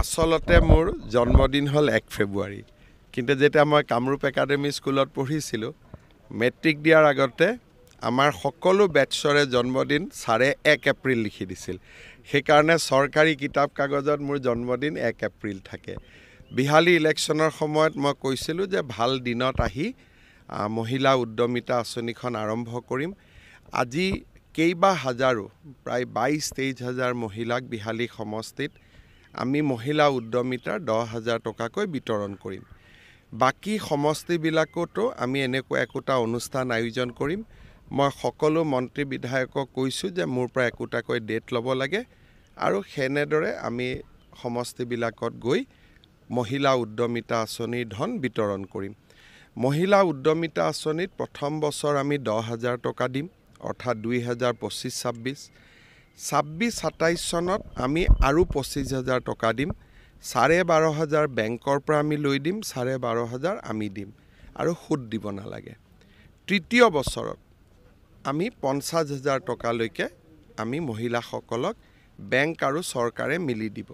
আচলতে মোৰ জন্মদিন হ'ল 1 ফেব্ৰুৱাৰী কিন্তু যেতিয়া মই কামৰূপ একাডেমি স্কুলত পঢ়িছিলোঁ মেট্ৰিক দিয়াৰ আগতে আমাৰ সকলো বেটছৰে জন্মদিন ছাৰে 1 এপ্ৰিল লিখি দিছিল সেইকাৰণে চৰকাৰী কিতাপ কাগজত মোৰ জন্মদিন 1 এপ্ৰিল থাকে বিহালী ইলেকশ্যনৰ সময়ত মই কৈছিলোঁ যে ভাল দিনত আহি মহিলা উদ্যমিতা আঁচনিখন আৰম্ভ কৰিম আজি কেইবা হাজাৰো প্ৰায় 22-23 হাজাৰ মহিলাক বিহালী সমষ্টিত আমি মহিলা উদ্যমিতাৰ 10,000 টকাকৈ বিতৰণ কৰিম বাকি সমষ্টিবিলাকতো আমি এনেকুৱা একোটা অনুষ্ঠান আয়োজন কৰিম মই সকলো মন্ত্ৰী বিধায়কক কৈছোঁ যে মোৰ পৰা একোটাকৈ ডেট ল'ব লাগে আৰু হেনেদৰে আমি সমষ্টিবিলাকত গৈ মহিলা উদ্যমিতা আঁচনিৰ ধন বিতৰণ কৰিম মহিলা উদ্যমিতা আঁচনিত প্ৰথম বছৰ আমি 10,000 টকা দিম অৰ্থাৎ 2025-26 26-27 চনত আমি আৰু 25,000 টকা দিম 12,500 বেংকৰ পৰা আমি লৈ দিম 12,500 আমি দিম আৰু সুদ দিব নালাগে তৃতীয় বছৰত আমি 50,000 টকালৈকে আমি মহিলাসকলক বেংক আৰু চৰকাৰে মিলি দিব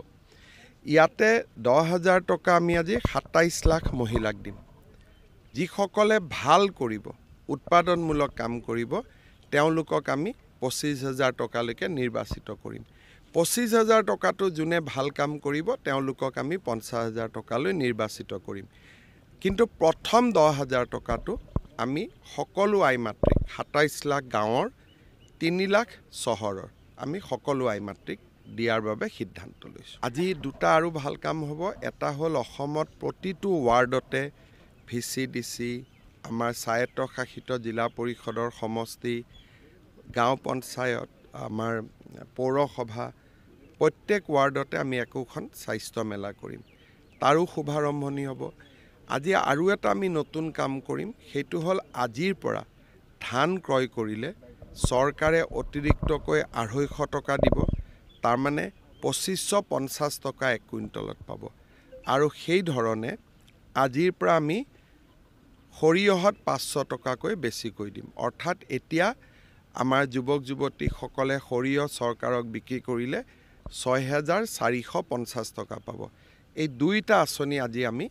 ইয়াতে 10,000 টকা আমি আজি 27 লাখ মহিলাক দিম যিসকলে ভাল কৰিব উৎপাদনমূলক কাম কৰিব তেওঁলোকক আমি 25,000 টকালৈকে নিৰ্বাচিত কৰিম 25,000 টকাটো যোনে ভাল কাম কৰিব তেওঁলোকক আমি 50,000 টকালৈ নিৰ্বাচিত কৰিম কিন্তু প্ৰথম 10,000 টকাটো আমি সকলো আইমাতৃক 27 লাখ গাঁৱৰ 3 লাখ চহৰৰ আমি সকলো আইমাতৃক দিয়াৰ বাবে সিদ্ধান্ত লৈছোঁ আজি দুটা আৰু ভাল কাম হ'ব এটা হ'ল অসমত প্ৰতিটো ৱাৰ্ডতে VCDC আমাৰ স্বায়ত্তশাসিত জিলা পৰিষদৰ সমষ্টি গাঁও পঞ্চায়ত আমাৰ পৌৰসভা প্ৰত্যেক ৱাৰ্ডতে আমি একোখন স্বাস্থ্য মেলা কৰিম তাৰো শুভাৰম্ভণি হ'ব আজি আৰু এটা আমি নতুন কাম কৰিম সেইটো হ'ল আজিৰ পৰা ধান ক্ৰয় কৰিলে চৰকাৰে অতিৰিক্তকৈ 250 টকা দিব তাৰ মানে 2550 টকা 1 কুইণ্টলত পাব আৰু সেই ধৰণে আজিৰ পৰা আমি সৰিয়হত 500 টকাকৈ বেছিকৈ দিম অৰ্থাৎ এতিয়া আমাৰ যুৱক যুৱতীসকলে সৰিয়হ চৰকাৰক বিক্ৰী কৰিলে 6,450 টকা পাব এই দুইটা আঁচনি আজি আমি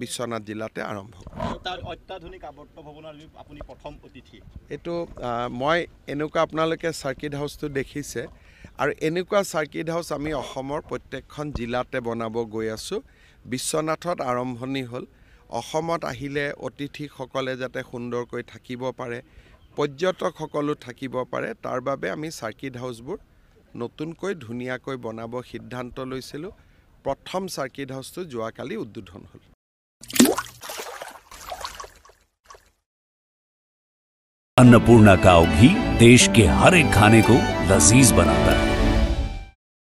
বিশ্বনাথ জিলাতে আৰম্ভ কৰিম তাৰ অত্যাধুনিক আৱৰ্ত ভৱনৰ আপুনি প্ৰথম অতিথি এইটো মই এনেকুৱা আপোনালোকে সাৰ্কিট হাউচটো দেখিছে আৰু এনেকুৱা সাৰ্কিট হাউচ আমি অসমৰ প্ৰত্যেকখন জিলাতে বনাব গৈ আছোঁ বিশ্বনাথত আৰম্ভণি হ'ল অসমত আহিলে অতিথিসকলে যাতে সুন্দৰকৈ থাকিব পাৰে পৰ্যটকসকলো থাকিব পাৰে তাৰ বাবে আমি সাৰ্কিট হাউচবোৰ নতুনকৈ ধুনীয়াকৈ বনাব সিদ্ধান্ত লৈছিলোঁ প্ৰথম সাৰ্কিট হাউচটো যোৱাকালি উদ্বোধন হ'ল अन्नपूर्णा काव घी देश के हर एक खाने को लजीज बनाता है।